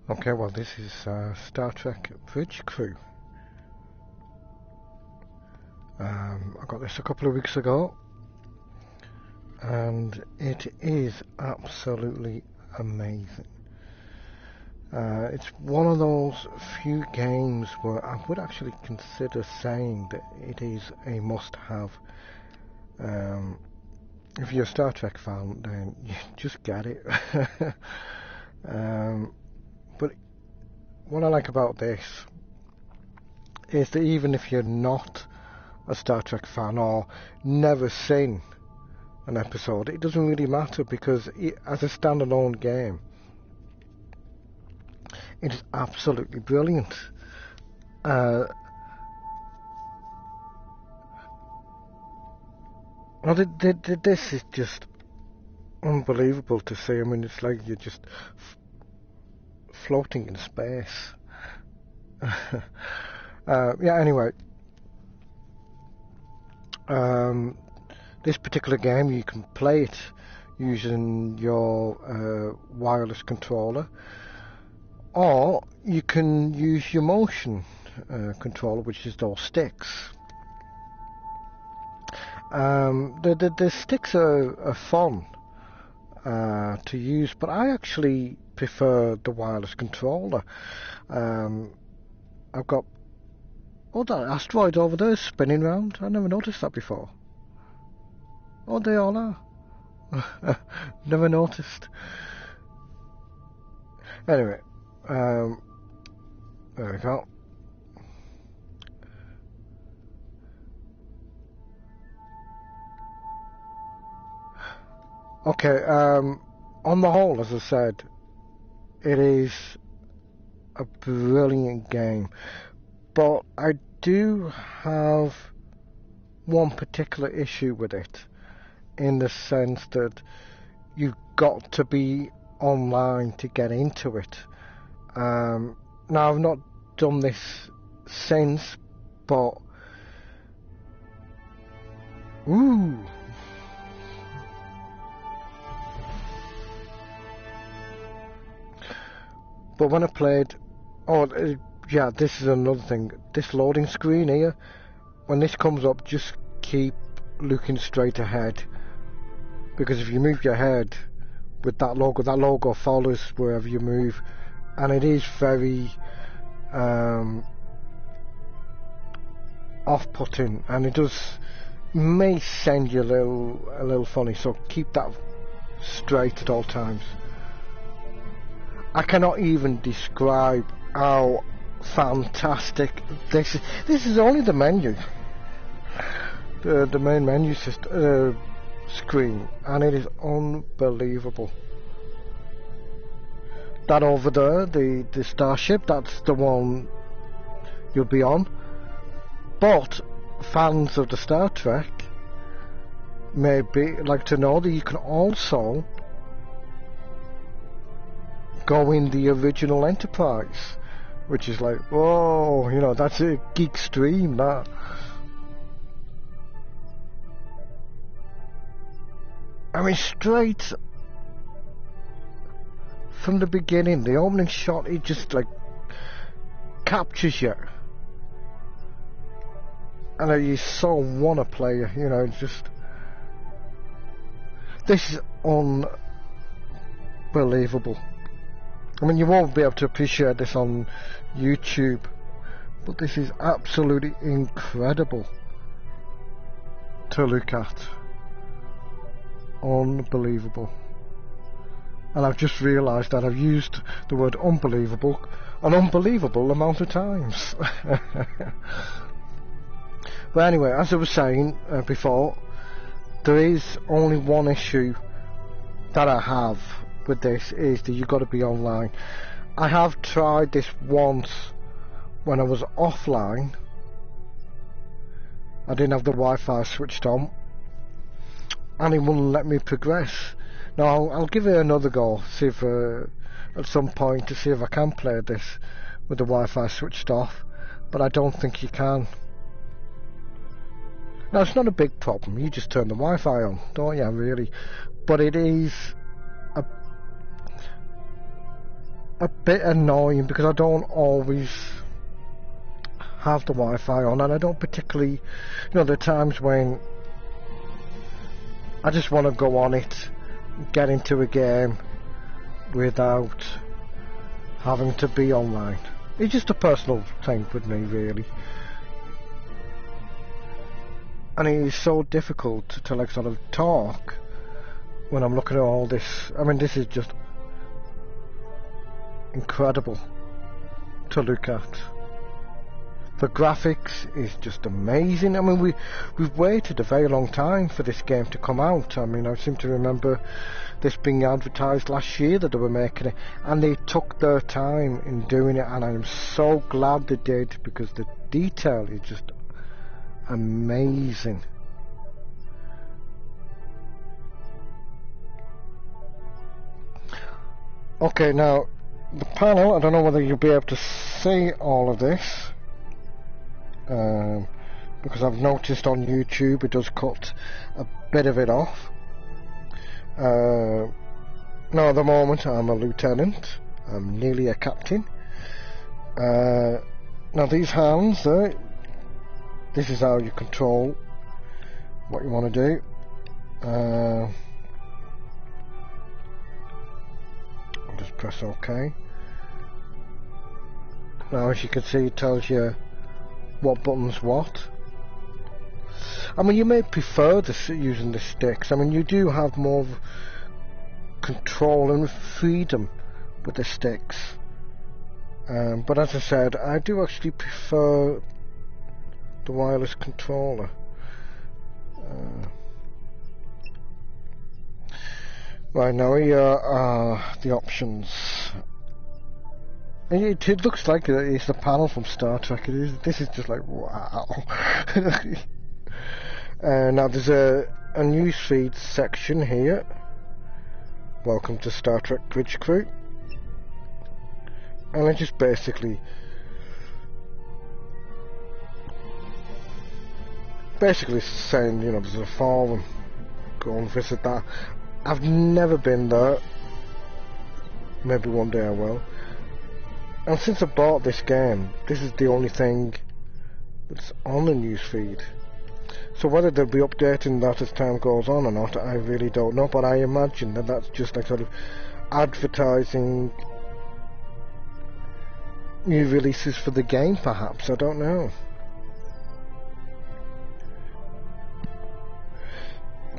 Okay, well, this is Star Trek Bridge Crew. I got this a couple of weeks ago, and it is absolutely amazing. It's one of those few games where I would actually consider saying that it is a must-have. If you're a Star Trek fan, then you just get it. But what I like about this is that even if you're not a Star Trek fan or never seen an episode, it doesn't really matter, because as a standalone game, it is absolutely brilliant. This is just unbelievable to see. I mean, it's like you're just floating in space. Yeah, anyway. This particular game, you can play it using your wireless controller, or you can use your motion controller, which is those sticks. The sticks are fun to use, but I actually prefer the wireless controller. I've got that asteroid over there spinning round. I never noticed that before. Oh, they all are. Never noticed. Anyway, there we go. Okay, on the whole, as I said, it is a brilliant game, but I do have one particular issue with it, in the sense that you've got to be online to get into it. Now, I've not done this since, but but when I played, yeah, this is another thing. This loading screen here, when this comes up, just keep looking straight ahead, because if you move your head with that logo follows wherever you move, and it is very off-putting, and it may send you a little funny. So keep that straight at all times. I cannot even describe how fantastic this is. This is only the menu, the main menu system, screen, and it is unbelievable. That over there, the starship, that's the one you'll be on. But fans of the Star Trek may like to know that you can also go in the original Enterprise, which is like, whoa, you know, that's a geek stream, that. I mean, straight from the beginning, the opening shot, it just like captures you, and you so want to play it, you know. It's just, this is unbelievable. I mean, you won't be able to appreciate this on YouTube, but this is absolutely incredible to look at. Unbelievable. And I've just realised that I've used the word unbelievable an unbelievable amount of times. But anyway, as I was saying before, there is only one issue that I have with this, is that you've got to be online. I have tried this once when I was offline. I didn't have the Wi-Fi switched on, and it wouldn't let me progress. Now I'll give it another go, see if at some point, to see if I can play this with the Wi-Fi switched off, but I don't think you can. Now, it's not a big problem, you just turn the Wi-Fi on, don't you, really? But it is a bit annoying because I don't always have the Wi-Fi on, and I don't particularly, there are times when I just want to go on it, get into a game without having to be online. It's just a personal thing with me, really. And it is so difficult to like sort of talk when I'm looking at all this. I mean, this is just incredible to look at. The graphics is just amazing. I mean, we've waited a very long time for this game to come out. I mean, I seem to remember this being advertised last year that they were making it, and they took their time in doing it, and I am so glad they did, because the detail is just amazing. Okay, now the panel, I don't know whether you'll be able to see all of this, because I've noticed on YouTube it does cut a bit of it off. Now at the moment I'm a lieutenant, I'm nearly a captain. Now these hands, this is how you control what you want to do. I'll just press OK. Now as you can see, it tells you what buttons what. I mean, you may prefer using the sticks. I mean, you do have more control and freedom with the sticks. But as I said, I do actually prefer the wireless controller. Right, now here are the options. It looks like it's the panel from Star Trek. This is just like, wow. Now there's a newsfeed section here. Welcome to Star Trek Bridge Crew. And it's just basically saying, there's a forum, go and visit that. I've never been there. Maybe one day I will. And since I bought this game, this is the only thing that's on the newsfeed. So whether they'll be updating that as time goes on or not, I really don't know. But I imagine that that's just like sort of advertising new releases for the game, perhaps. I don't know.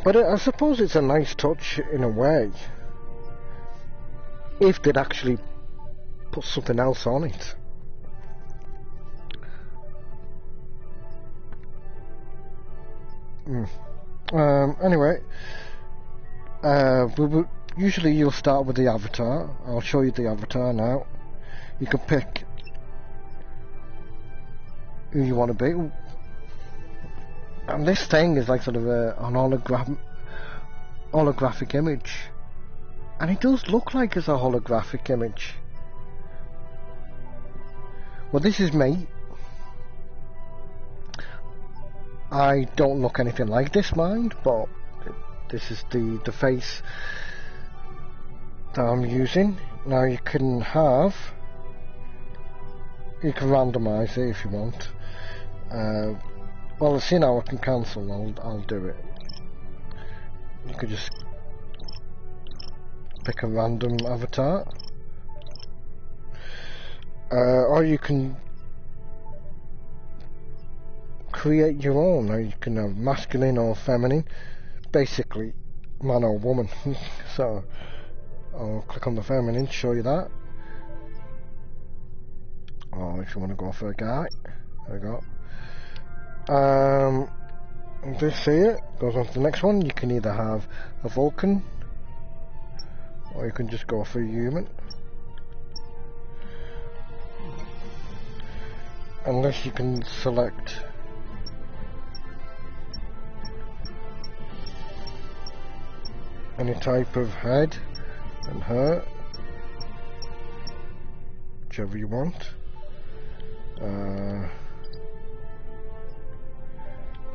But I suppose it's a nice touch in a way, if they'd actually put something else on it. Anyway, usually you'll start with the avatar. I'll show you the avatar now. You can pick who you want to be. And this thing is like sort of an holographic image. And it does look like it's a holographic image. Well, this is me. I don't look anything like this, mind, but this is the face that I'm using. Now you can randomize it if you want. Well, see now I can cancel. I'll do it. You could just pick a random avatar, or you can create your own. Now you can have masculine or feminine, basically man or woman. So I'll click on the feminine to show you that. Or if you want to go for a guy, there we go. This here goes on to the next one. You can either have a Vulcan, or you can just go for a human. Unless you can select any type of head and hair, whichever you want.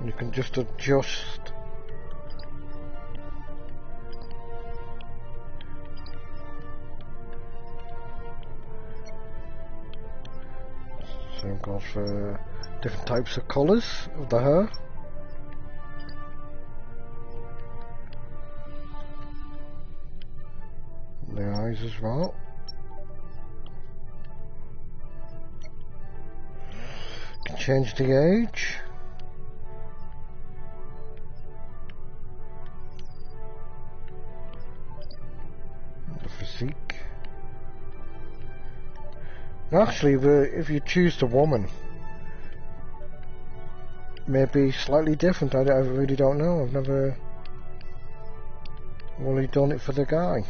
You can just adjust So we've got different types of colours of the hair. The eyes as well. Can change the age. The physique. Actually, if you choose the woman, maybe slightly different. I really don't know. I've never really done it for the guy.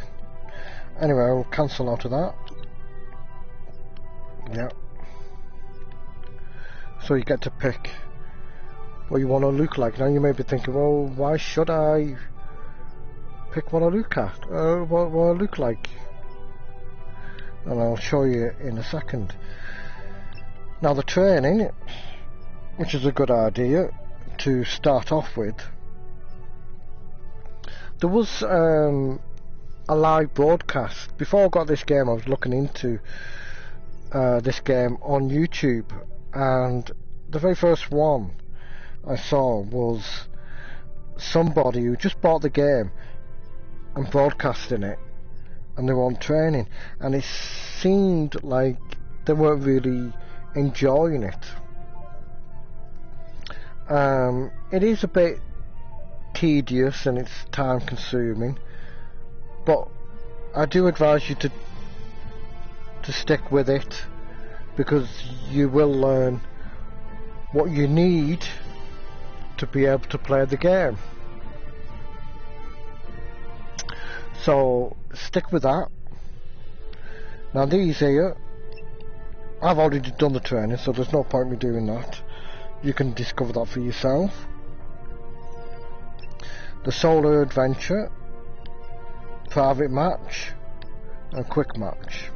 Anyway, I'll cancel out of that. Yeah. So you get to pick what you want to look like. Now you may be thinking, well, why should I pick what I look at? What I look like? And I'll show you in a second. Now the training, which is a good idea to start off with. There was a live broadcast. Before I got this game, I was looking into this game on YouTube, and the very first one I saw was somebody who just bought the game and broadcasting it, and they were on training, and it seemed like they weren't really enjoying it. It is a bit tedious and it's time consuming, but I do advise you to stick with it, because you will learn what you need to be able to play the game. So stick with that. Now these here, I've already done the training, so there's no point in me doing that. You can discover that for yourself. The solo adventure, private match, and quick match.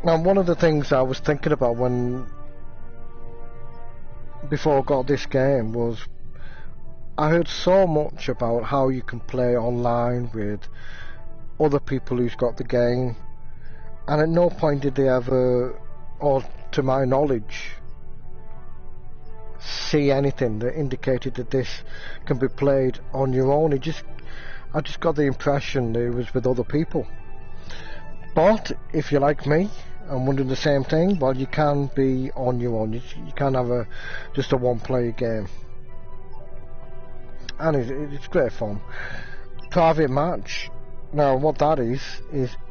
Now, one of the things I was thinking about before I got this game was, I heard so much about how you can play online with other people who's got the game, and at no point did they ever, or to my knowledge, see anything that indicated that this can be played on your own. I just got the impression that it was with other people. But if you're like me and wondering the same thing, well, you can be on your own. You can have just a one-player game, and it's great fun. Private match. Now, what that is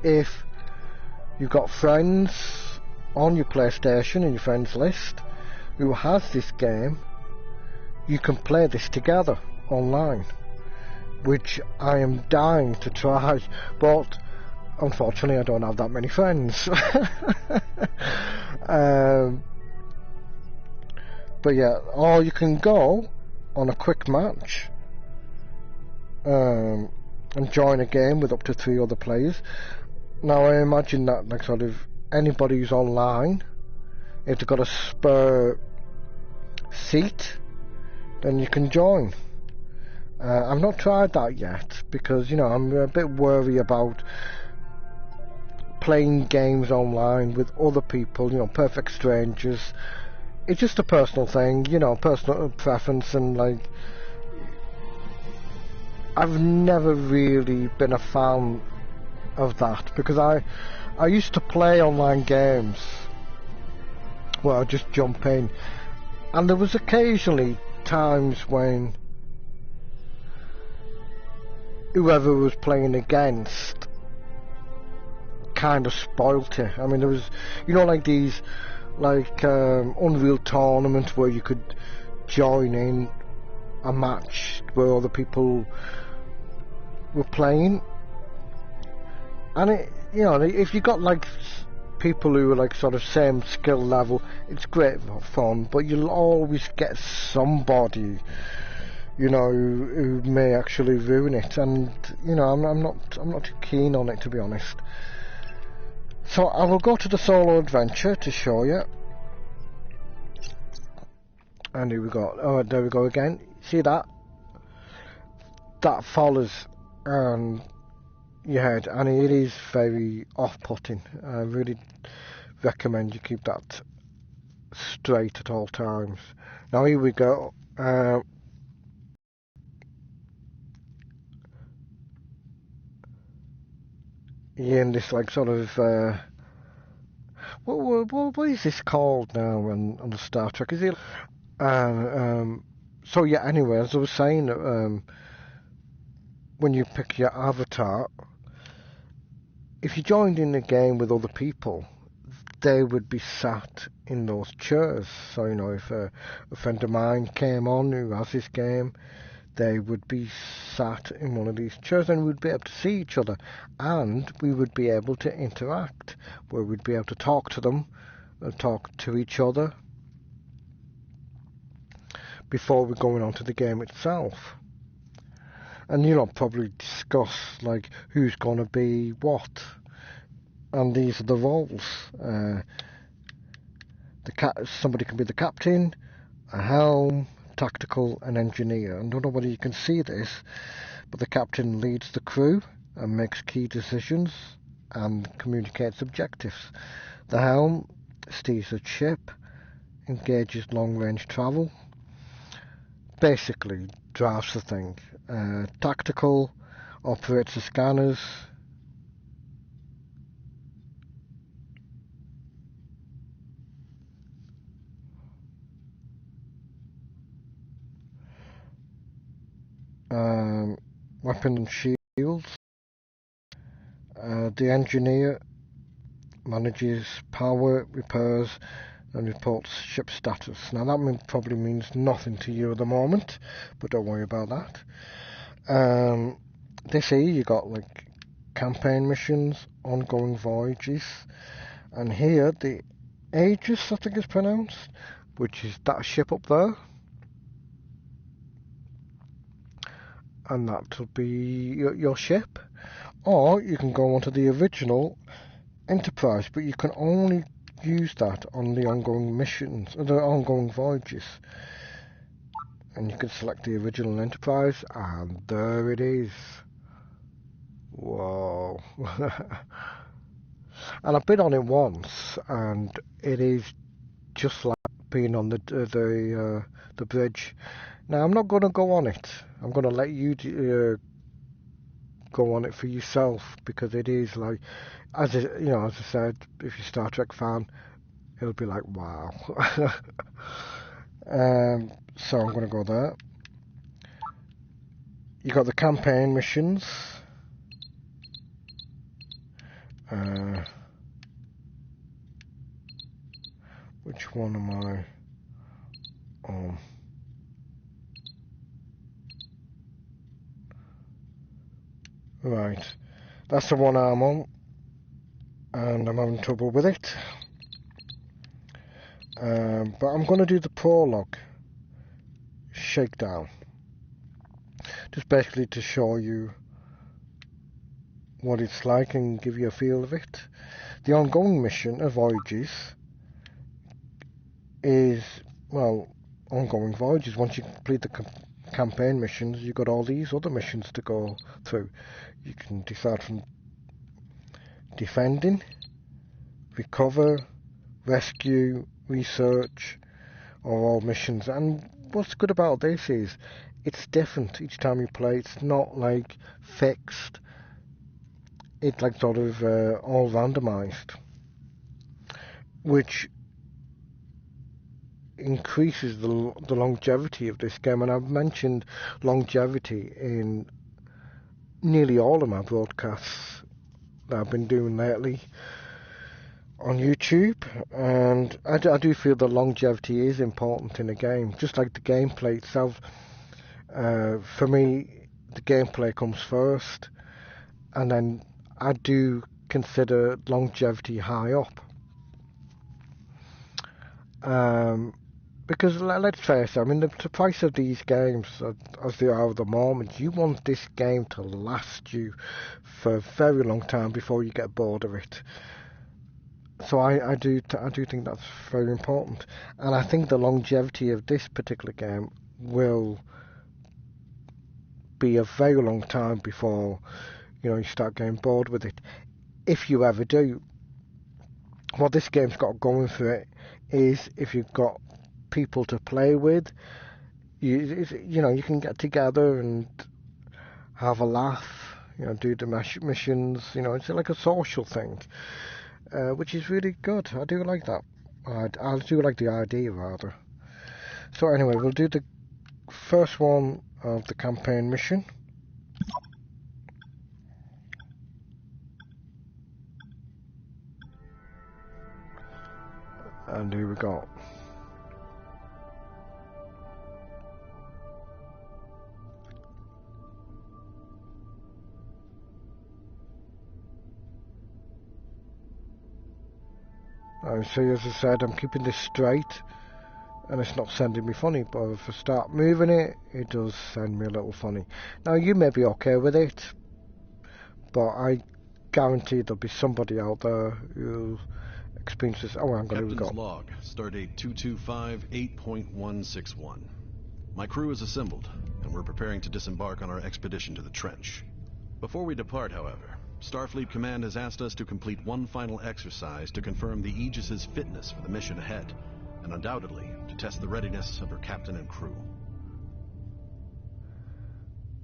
if you've got friends on your PlayStation in your friends list who has this game, you can play this together online, which I am dying to try, but unfortunately I don't have that many friends. But yeah, or you can go on a quick match and join a game with up to 3 other players. Now I imagine that, like, sort of anybody who's online, if they've got a spare seat, then you can join. I've not tried that yet, because, you know, I'm a bit worried about playing games online with other people, you know, perfect strangers. It's just a personal thing, you know, personal preference, and like, I've never really been a fan of that, because I used to play online games where I just jump in, and there was occasionally times when whoever was playing against kind of spoilt it. I mean, there was, you know, like these, like Unreal tournaments where you could join in a match where other people were playing, and it, you know, if you got like people who are like sort of same skill level, it's great fun, but you'll always get somebody, you know, who may actually ruin it, and you know, I'm not too keen on it, to be honest. So I will go to the solo adventure to show you, and here we go. Oh, there we go again. See that? That follows your head, and it is very off-putting. Really recommend you keep that straight at all times. Now here we go. You're in this like sort of what is this called now on the Star Trek? Is it? So yeah. Anyway, as I was saying, when you pick your avatar, if you joined in the game with other people, they would be sat in those chairs. So you know, if a friend of mine came on who has this game, they would be sat in one of these chairs, and we'd be able to see each other, and we would be able to interact, where we'd be able to talk to them and talk to each other before we're going on to the game itself. And you know, probably discuss like who's going to be what, and these are the roles. Somebody can be the captain, a helm, tactical, and engineer. I don't know whether you can see this, but the captain leads the crew and makes key decisions and communicates objectives. The helm steers the ship, engages long-range travel, basically drives the thing. Tactical operates the scanners. Weapon and shields. The engineer manages power, repairs, and reports ship status. Now that probably means nothing to you at the moment, but don't worry about that. This here you got like campaign missions, ongoing voyages, and here the Aegis, I think it's pronounced, which is that ship up there. And that'll be your ship. Or you can go onto the original Enterprise, but you can only use that on the ongoing missions, the ongoing voyages. And you can select the original Enterprise, and there it is. Whoa. And I've been on it once, and it is just like being on the bridge. Now I'm not going to go on it. I'm going to let you go on it for yourself, because it is like, as I said, if you're a Star Trek fan, it'll be like wow. So I'm going to go there. You got the campaign missions. Which one am I on? Right, that's the one I'm on, and I'm having trouble with it. But I'm going to do the prologue shakedown, just basically to show you what it's like and give you a feel of it. The ongoing mission of Voyages is, well, ongoing voyages. Once you complete the campaign missions, you've got all these other missions to go through. You can decide from defending, recover, rescue, research, or all missions. And what's good about this is it's different each time you play. It's not like fixed. It's like sort of all randomized, which increases the longevity of this game. And I've mentioned longevity in nearly all of my broadcasts that I've been doing lately on YouTube, and I do feel that longevity is important in a game, just like the gameplay itself. For me, the gameplay comes first, and then I do consider longevity high up. Because let's face it, I mean, the price of these games, as they are at the moment, you want this game to last you for a very long time before you get bored of it. So I do think that's very important, and I think the longevity of this particular game will be a very long time before you start getting bored with it, if you ever do. what this game's got going for it is if you've got people to play with, you know, you can get together and have a laugh, you know, do the missions, you know, it's like a social thing, which is really good. I do like that. I do like the idea, rather. So anyway, we'll do the first one of the campaign mission. And here we go. See, as I said, I'm keeping this straight and it's not sending me funny, but if I start moving it, it does send me a little funny. Now, you may be okay with it, but I guarantee there'll be somebody out there who'll experience this. Oh, I'm going to go. Captain's log, stardate 2258.161. My crew is assembled, and we're preparing to disembark on our expedition to the trench. Before we depart, however, Starfleet Command has asked us to complete one final exercise to confirm the Aegis's fitness for the mission ahead, and undoubtedly to test the readiness of her captain and crew.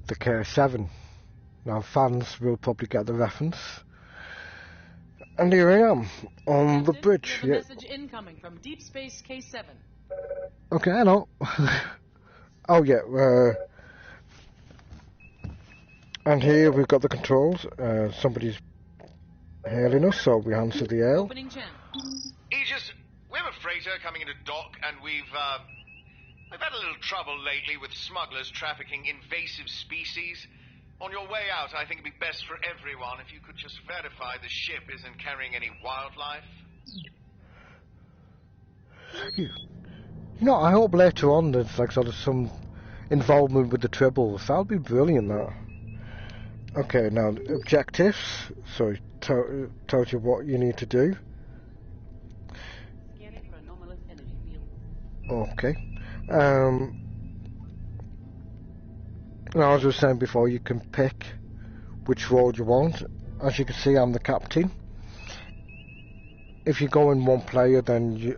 The K7. Now, fans will probably get the reference. And here I am, on the bridge. We have a message incoming from Deep Space K7. Okay, I know. Oh, yeah, and here we've got the controls. Somebody's hailing us, so we answer the hail. Opening channel. Aegis, we have a freighter coming into dock, and we've had a little trouble lately with smugglers trafficking invasive species. On your way out, I think it'd be best for everyone if you could just verify the ship isn't carrying any wildlife. You know, I hope later on there's like sort of some involvement with the Tribbles. That'll be brilliant, that. Okay, now objectives. So it tells you what you need to do. Scanning for anomalous energy field. Okay. Now, as I was saying before, you can pick which role you want. As you can see, I'm the captain. If you go in one player, then the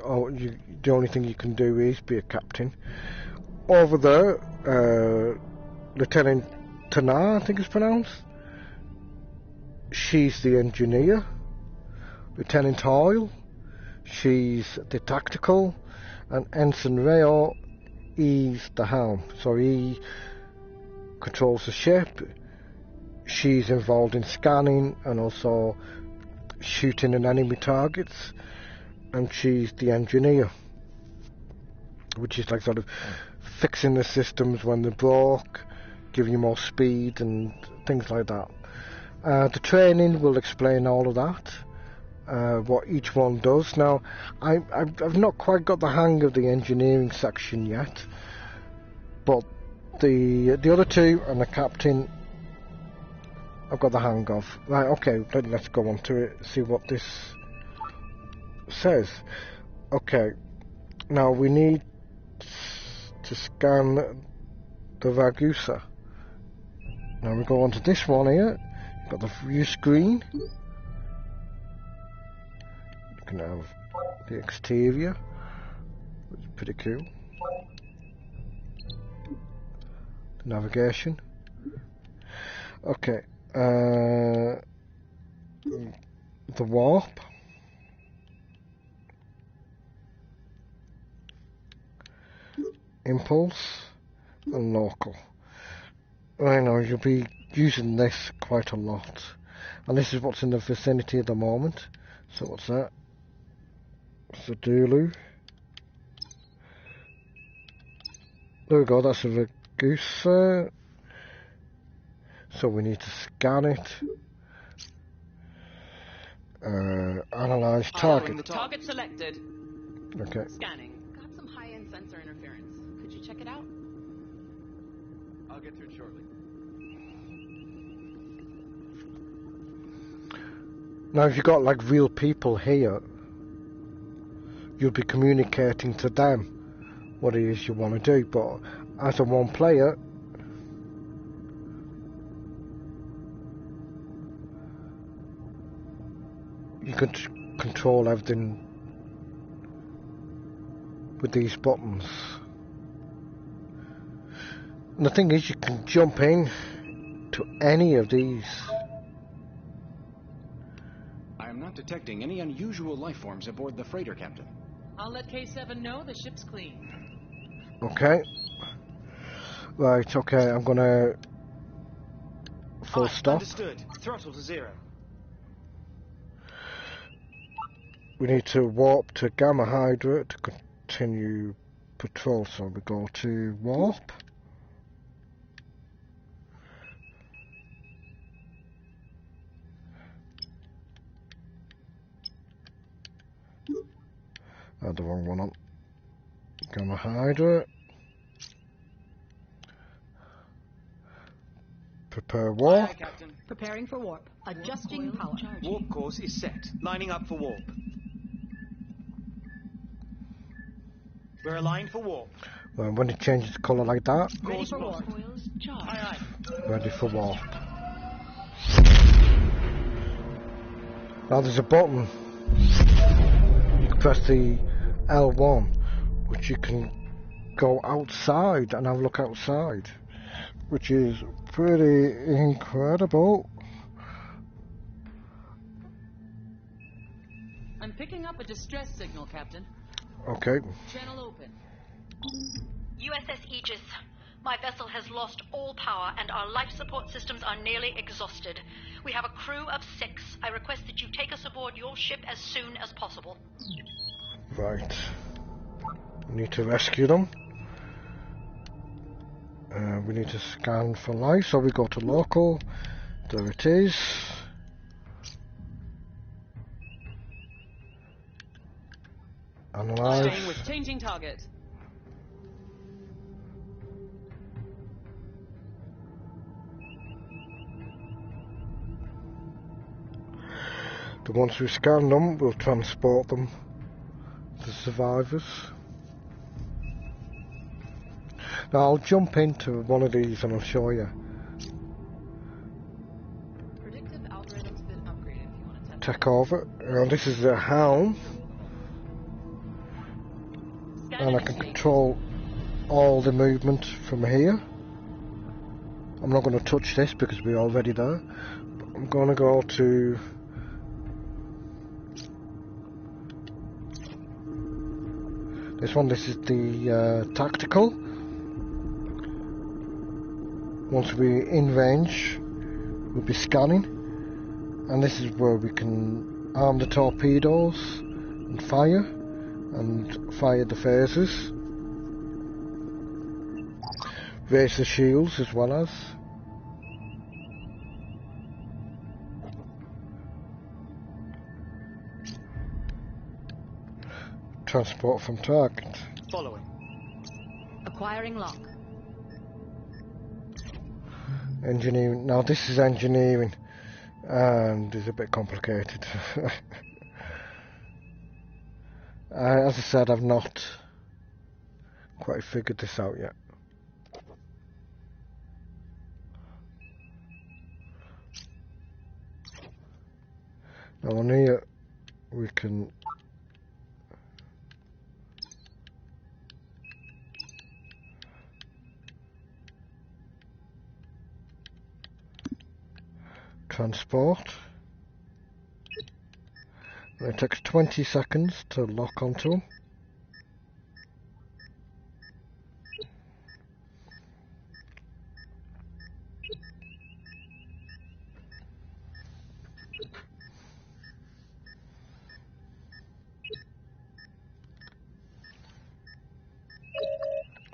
only thing you can do is be a captain. Over there, Lieutenant Tanar, I think it's pronounced. She's the engineer. Lieutenant Hoyle, she's the tactical. And Ensign Rayo, he's the helm. So he controls the ship. She's involved in scanning and also shooting at enemy targets. And she's the engineer, which is like sort of fixing the systems when they're broke, giving you more speed and things like that. The training will explain all of that, what each one does. Now, I've not quite got the hang of the engineering section yet, but the other two and the captain I've got the hang of. Right, okay, let's go on to it, see what this says. Okay, now we need to scan the Ragusa. Now we go on to this one here. You've got the view screen. You can have the exterior, which is pretty cool. The navigation. Okay, the warp. Impulse and local. I know you'll be using this quite a lot, and this is what's in the vicinity at the moment. So what's that? It's a Dulu. There we go, that's a Ragusa. So we need to scan it. Analyze target. Target selected. Okay. Scanning. Got some high-end sensor interference. Could you check it out? I'll get to it shortly. Now, if you've got like real people here, you'll be communicating to them what it is you want to do. But as a one player, you could control everything with these buttons. And the thing is, you can jump in to any of these. I am not detecting any unusual life forms aboard the freighter, Captain. I'll let K7 know the ship's clean. Okay. Right, okay, I'm gonna full stop. Understood. Throttle to 0. We need to warp to Gamma Hydra to continue patrol, so we go to warp. I had the wrong one on. Gamma Hydra. Prepare warp. Aye, Captain. Preparing for warp. Adjusting power. Warp course is set. Lining up for warp. We're aligned for warp. Well, when it changes colour like that, Ready for warp. Aye, aye. ready for warp. Now there's a button. You can press the L1, which you can go outside and have a look outside, which is pretty incredible. I'm picking up a distress signal, Captain. Okay. Channel open. USS Aegis. My vessel has lost all power and our life support systems are nearly exhausted. We have a crew of 6. I request that you take us aboard your ship as soon as possible. Right. We need to rescue them. We need to scan for life, so we go to local. There it is. Analyze. Staying with changing target. But once we scan them, we'll transport them to survivors. Now I'll jump into one of these and I'll show you. Predictive algorithm's been upgraded if you want to test. Take over. Now this is the helm, and I can control all the movement from here. I'm not going to touch this because we're already there. But I'm going to go to this one. This is the tactical. Once we're in range, we'll be scanning, and this is where we can arm the torpedoes and fire the phasers, raise the shields as well as transport from target. Following. Acquiring lock. Engineering. Now this is engineering, and it's a bit complicated. As I said, I've not quite figured this out yet. Now on here we can transport. And it takes 20 seconds to lock onto them.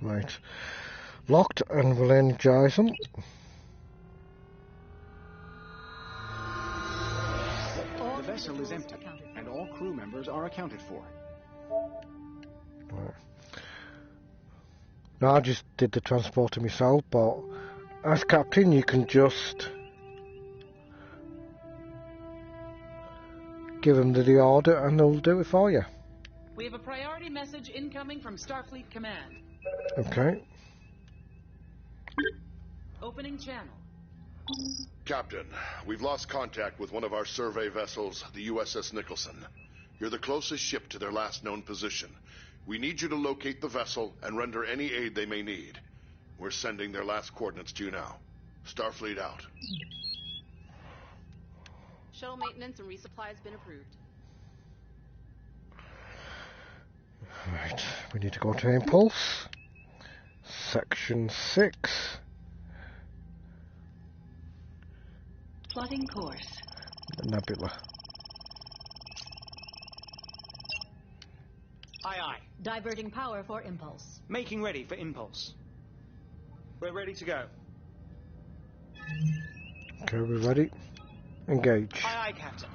Right, locked, and we'll energize them. The vessel is empty, and all crew members are accounted for. Right. Now I just did the transporter myself, but as captain you can just give them the order and they'll do it for you. We have a priority message incoming from Starfleet Command. Okay. Opening channel. Captain, we've lost contact with one of our survey vessels, the USS Nicholson. You're the closest ship to their last known position. We need you to locate the vessel and render any aid they may need. We're sending their last coordinates to you now. Starfleet out. Shuttle maintenance and resupply has been approved. Right, we need to go to Impulse. Section 6. Plotting course. Nebula. Aye, aye. Diverting power for Impulse. Making ready for impulse. We're ready to go. Okay, we're ready. Engage. Aye, aye, Captain.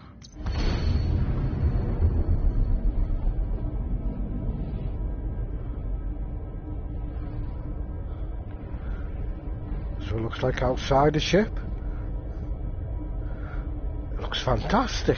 So it looks like outside the ship. It looks fantastic.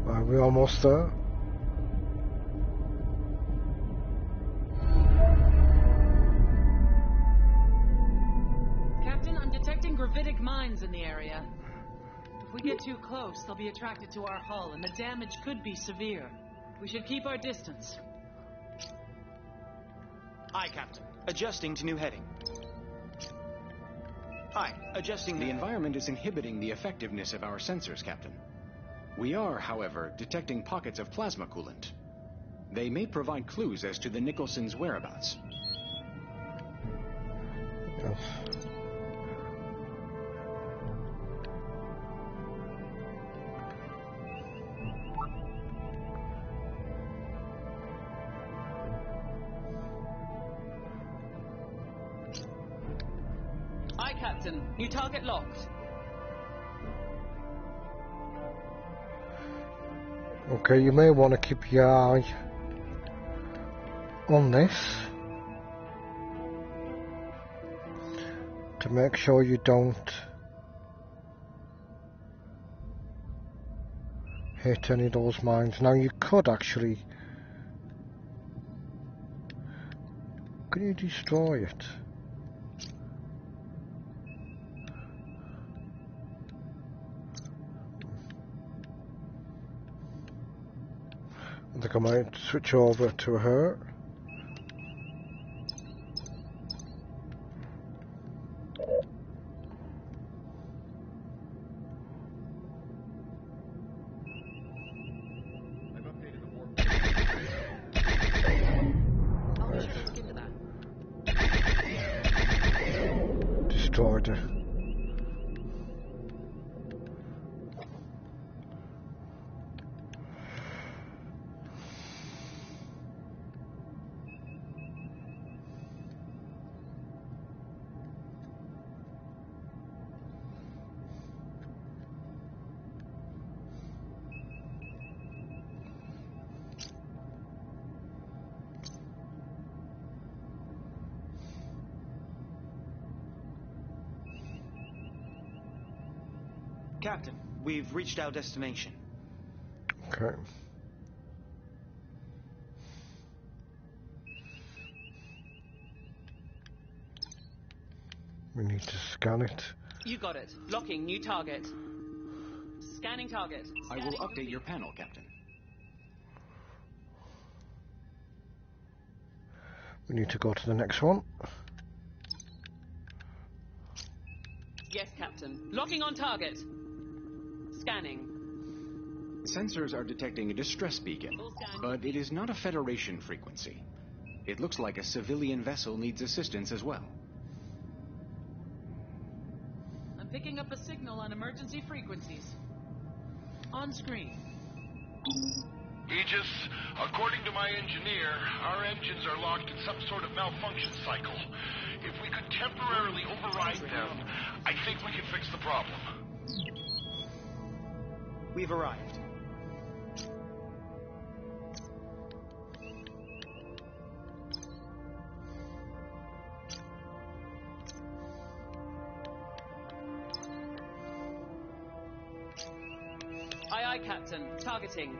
Are we almost there? Captain, I'm detecting gravitic mines in the area. If we get too close, they'll be attracted to our hull, and the damage could be severe. We should keep our distance. Aye, Captain. Adjusting to new heading. Aye, adjusting The environment is inhibiting the effectiveness of our sensors, Captain. We are, however, detecting pockets of plasma coolant. They may provide clues as to the Nicholson's whereabouts. Yes. Aye, Captain. New target locked. Okay, you may want to keep your eye on this to make sure you don't hit any of those mines. Now you could actually, can you destroy it? I think I might switch over to her. Oh, we should look into that. Destroyed her. Captain, we've reached our destination. Okay. We need to scan it. You got it. Locking new target. Scanning target. I will Scanning update complete. your panel, Captain. We need to go to the next one. Yes, Captain. Locking on target. Scanning. Sensors are detecting a distress beacon, Full scan. but it is not a Federation frequency. It looks like a civilian vessel needs assistance as well. I'm picking up a signal on emergency frequencies. On screen. Aegis, according to my engineer, our engines are locked in some sort of malfunction cycle. If we could temporarily override them, I think we can fix the problem. We've arrived. Aye, aye, Captain. Targeting.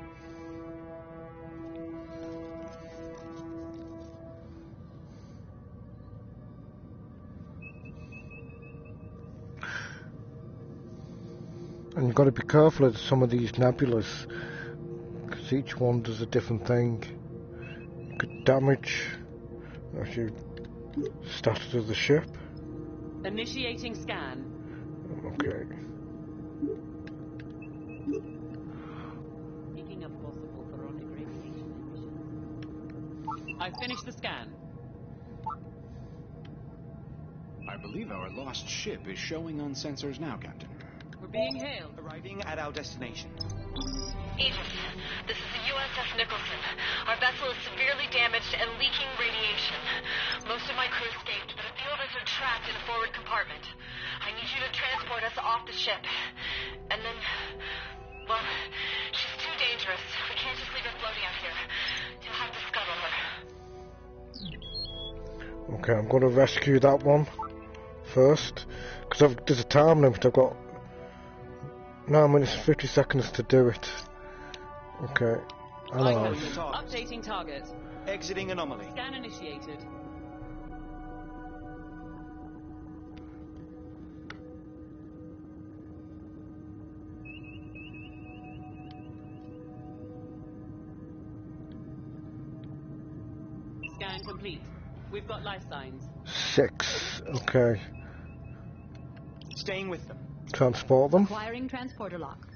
And you've got to be careful of some of these nebulas, because each one does a different thing. You could damage if you status of the ship. Initiating scan. Okay. Speaking of possible photonic radiation emissions. I finished the scan. I believe our lost ship is showing on sensors now, Captain. We're being hailed. Arriving at our destination. Aegis, this is the USS Nicholson. Our vessel is severely damaged and leaking radiation. Most of my crew escaped, but a few of us are trapped in the forward compartment. I need you to transport us off the ship. And then, well, she's too dangerous. We can't just leave her floating out here. You'll have to scuttle her. Okay, I'm going to rescue that one first, because there's a time limit. I've got 9 minutes and 50 seconds to do it. Okay. Updating target. Exiting anomaly. Scan initiated. Scan complete. We've got life signs. 6. Okay. Staying with them. Transport them. Acquiring transporter lock.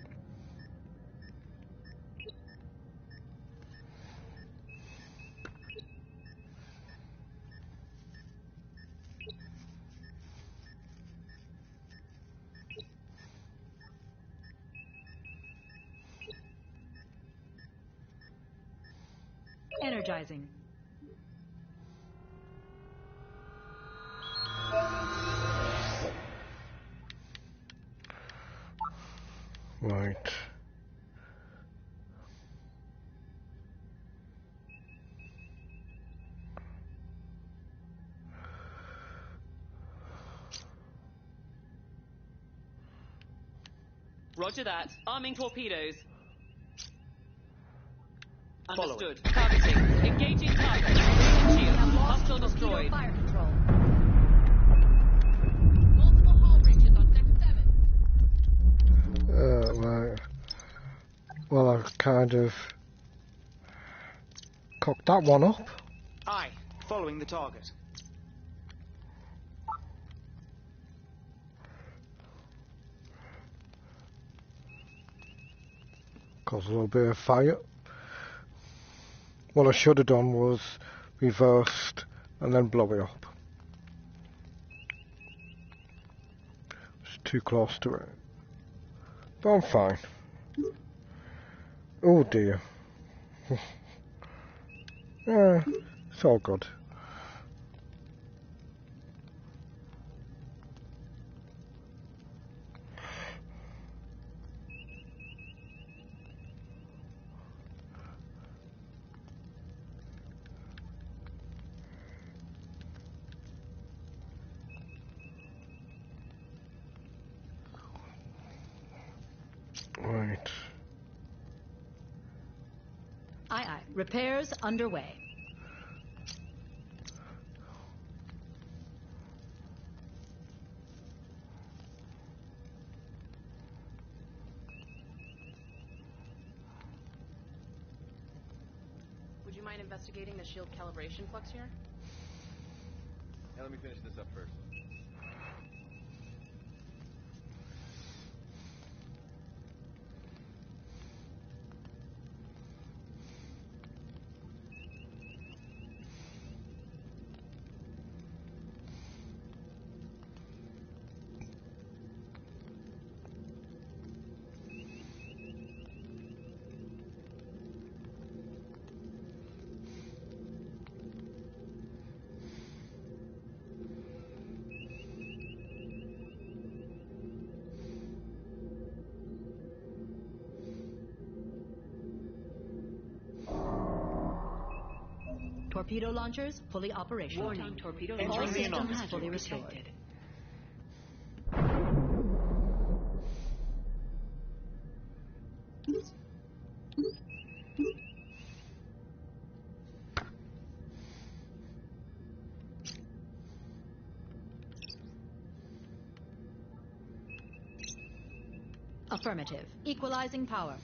Energizing. Right. Roger that. Arming torpedoes. Following. Understood. Targeting. Engaging target. Radiant shield. Hostile destroyed. Fire control. Multiple hull breaches on deck 7. Right. Well, I've kind of cocked that one up. Aye. Following the target. Cause a little bit of fire. What I should have done was reversed and then blow it up. It's too close to it. But I'm fine. Oh dear. Yeah, it's all good. Right. Aye, aye. Repairs underway. Would you mind investigating the shield calibration flux here? Now let me finish this up first. Torpedo launchers fully operational. Warning, torpedo All launchers systems fully restored. Affirmative. Equalizing power.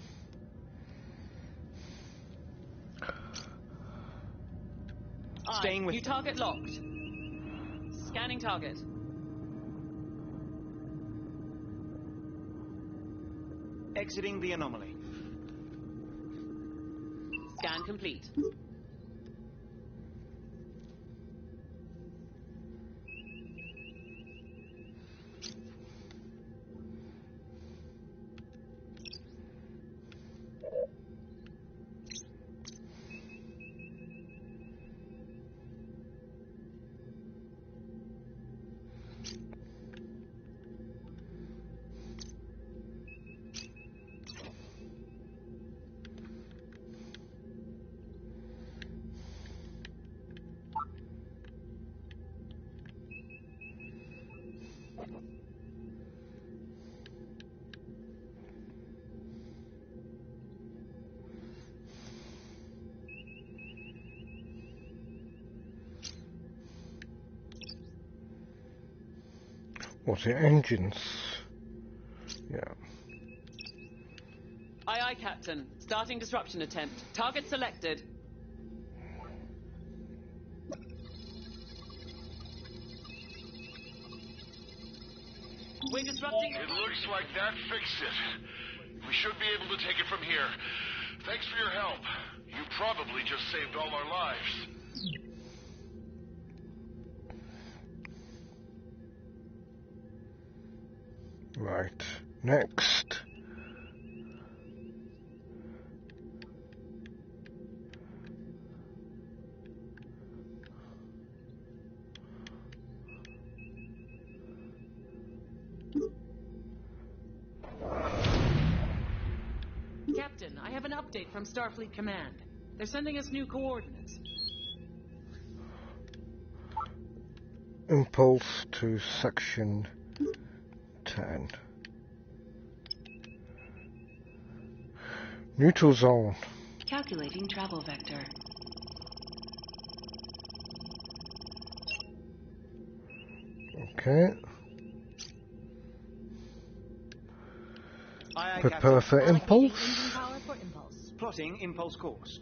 Staying with you. Target locked. Scanning target. Exiting the anomaly. Scan complete. What's it? Engines? Yeah. Aye, aye, Captain. Starting disruption attempt. Target selected. We're disrupting... It looks like that fixed it. We should be able to take it from here. Thanks for your help. You probably just saved all our lives. Right. Next. Captain, I have an update from Starfleet Command. They're sending us new coordinates. Impulse to section 10. Neutral zone. Calculating travel vector. Okay. Aye, aye, Prepare for impulse. Engine power for impulse. Plotting impulse course.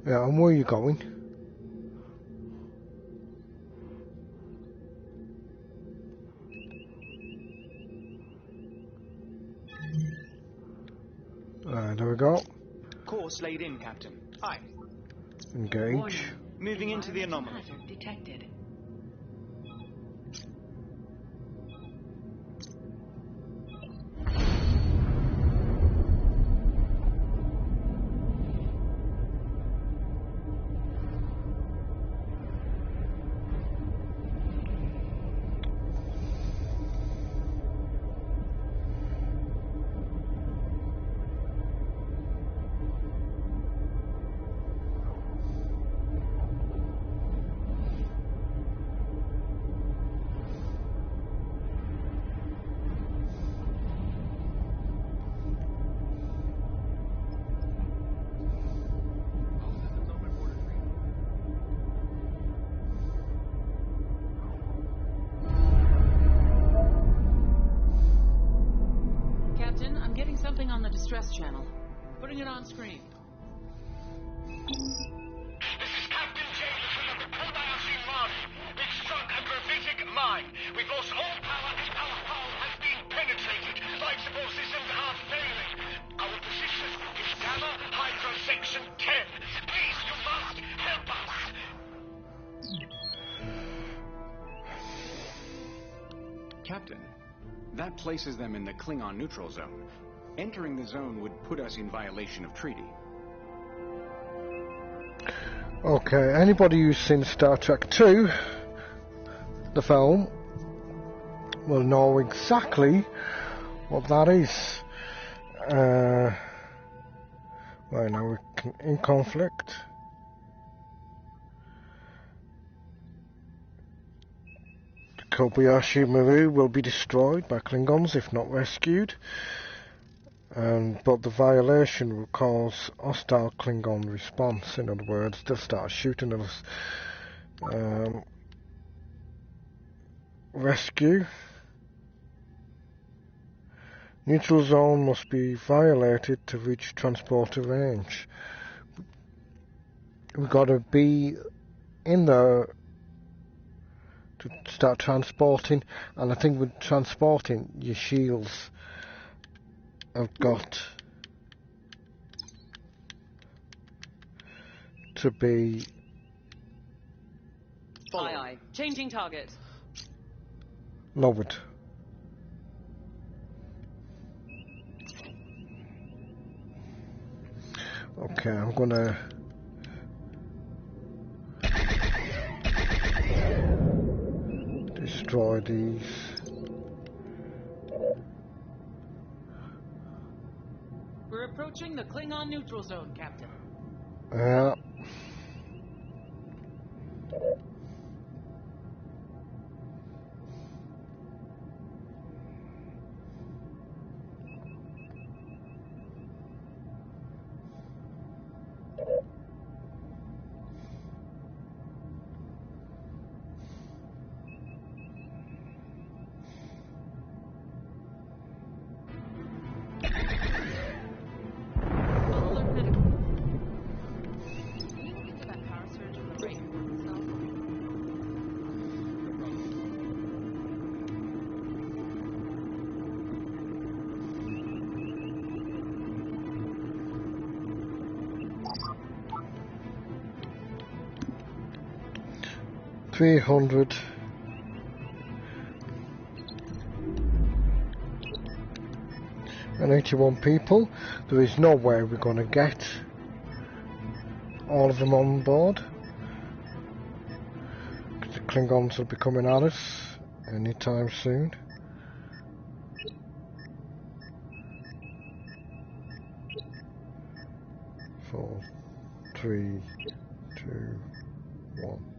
Yeah, and where are you going? There we go. Course laid in, Captain. Aye. Engage. Warning. Moving into the anomaly. Hazard detected. Captain, I'm getting something on the distress channel. Putting it on screen. This is Captain Jameson of the Kobayashi Mine. We've struck a gravitic mine. We've lost all power and our hull has been penetrated. Life support systems are failing. Our position is Gamma Hydra Section 10. Please, you must help us. Captain, that places them in the Klingon neutral zone. Entering the zone would put us in violation of treaty. Okay, anybody who's seen Star Trek 2, the film, will know exactly what that is. Right, now we can in conflict. Kobayashi Maru will be destroyed by Klingons if not rescued. But the violation will cause hostile Klingon response. In other words, they'll start shooting at us. Rescue. Neutral zone must be violated to reach transporter range. We've got to be in there to start transporting, and I think with transporting, your shields have got to be Aye. Changing target. lowered. Okay, I'm gonna destroy these. We're approaching the Klingon neutral zone, Captain. Yeah. $381 people. There is no way we're going to get all of them on board, because the Klingons will be coming at us anytime soon. Four, 3, 2, 1.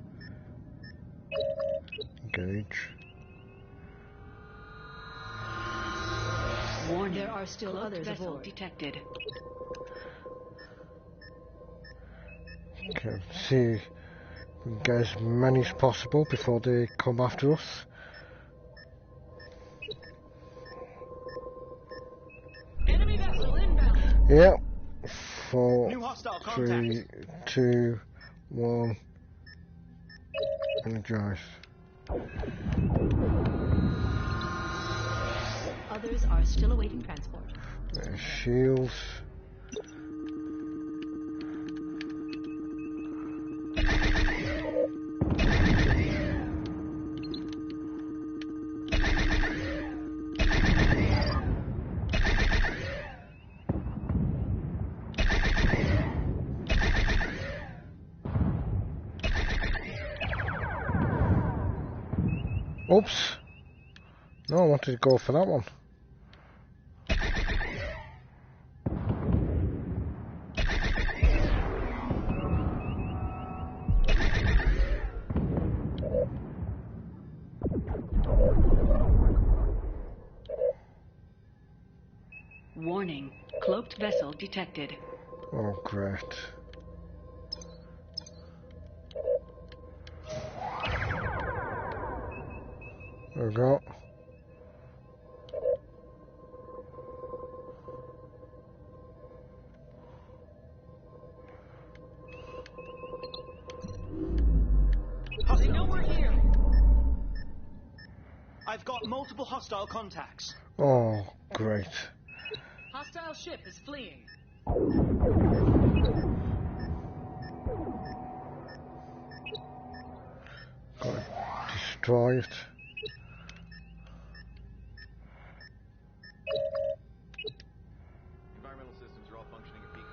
Engage. Warning. There are still Cloaked others vessel aboard. detected. Okay, see if we can get as many as possible before they come after us. Enemy vessel inbound. Yep. 4, New hostile 3, 2, 1. Energize. Others are still awaiting transport. Shields. Oops. No, I wanted to go for that one. Warning. Cloaked vessel detected. Oh, great. There we go. They know we're here. I've got multiple hostile contacts. Oh, great. Hostile ship is fleeing. Gotta destroy it. Environmental systems are all functioning at peak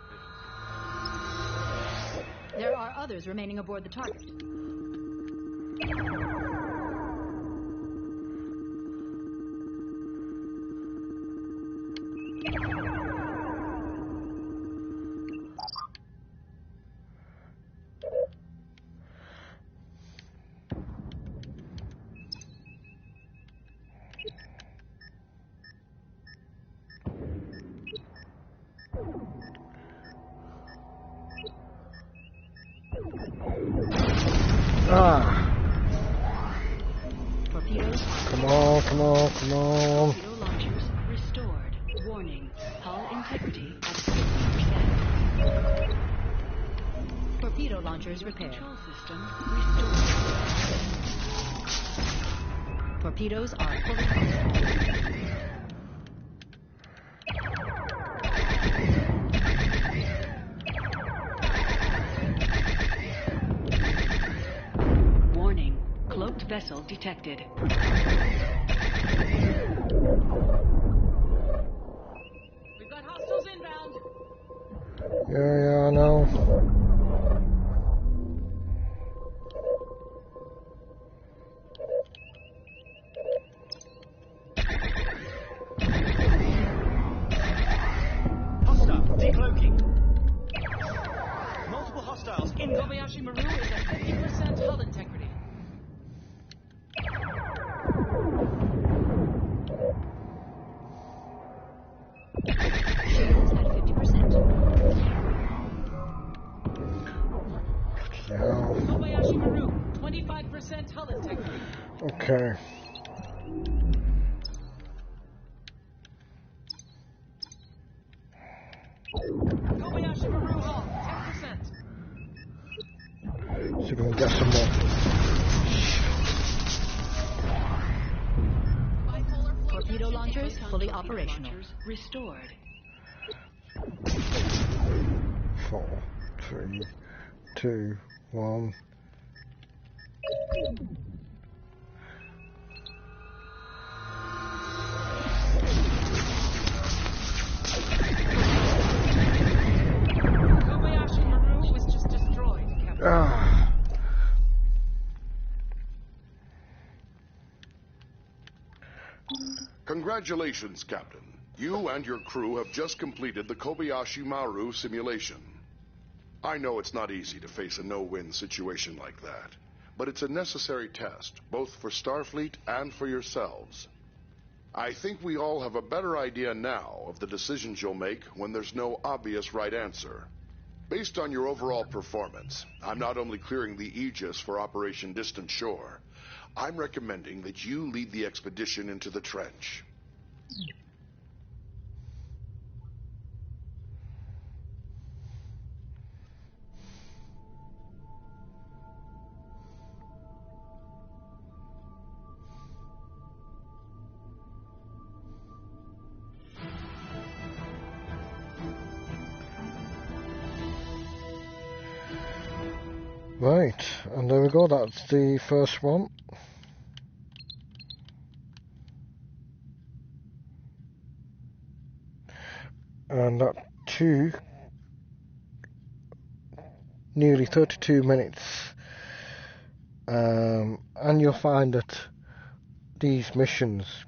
efficiency. There are others remaining aboard the target. Ah! Torpedoes. Come on, come on, come on. Torpedo launchers restored. Warning. Hull integrity at 50%. Torpedo launchers repaired. Control system restored. Torpedoes are fully functional. Warning. Cloaked vessel detected. We've got hostiles inbound. Yeah, I know. Hostile, decloaking. Multiple hostiles in. Kobayashi Maru is at 50% hull integrity. Shields at 50%. Yeah. Kobayashi Maru, 25% hull integrity. Okay. Kobayashi Maru hull, 10%. See if we can get some more. Torpedo launchers fully operational. Restored. 4, 3, 2, 1. Kobayashi Maru was just destroyed, Captain. Ah. Congratulations, Captain. You and your crew have just completed the Kobayashi Maru simulation. I know it's not easy to face a no-win situation like that, but it's a necessary test, both for Starfleet and for yourselves. I think we all have a better idea now of the decisions you'll make when there's no obvious right answer. Based on your overall performance, I'm not only clearing the Aegis for Operation Distant Shore, I'm recommending that you lead the expedition into the trench. Right, and there we go, that's the first one. And that nearly 32 minutes. And you'll find that these missions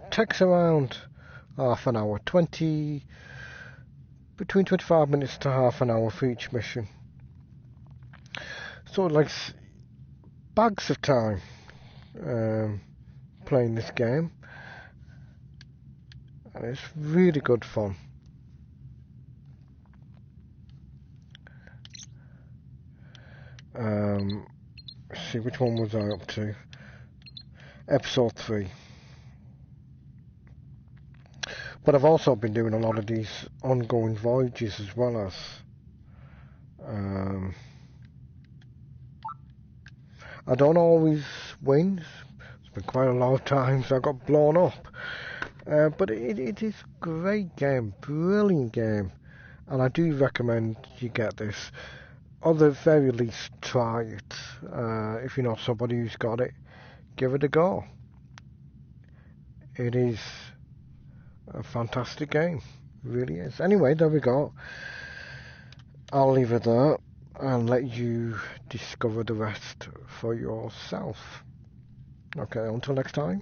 takes around half an hour, between 25 minutes to half an hour for each mission. So like bags of time playing this game, and it's really good fun. Let's see, which one was I up to? Episode 3. But I've also been doing a lot of these ongoing voyages as well as I don't always win. It's been quite a lot of times I got blown up. But it is a great game, brilliant game, and I do recommend you get this. Or the very least, try it. If you know somebody who's got it, give it a go. It is a fantastic game, it really is. Anyway, there we go. I'll leave it there and let you discover the rest for yourself. Okay, until next time.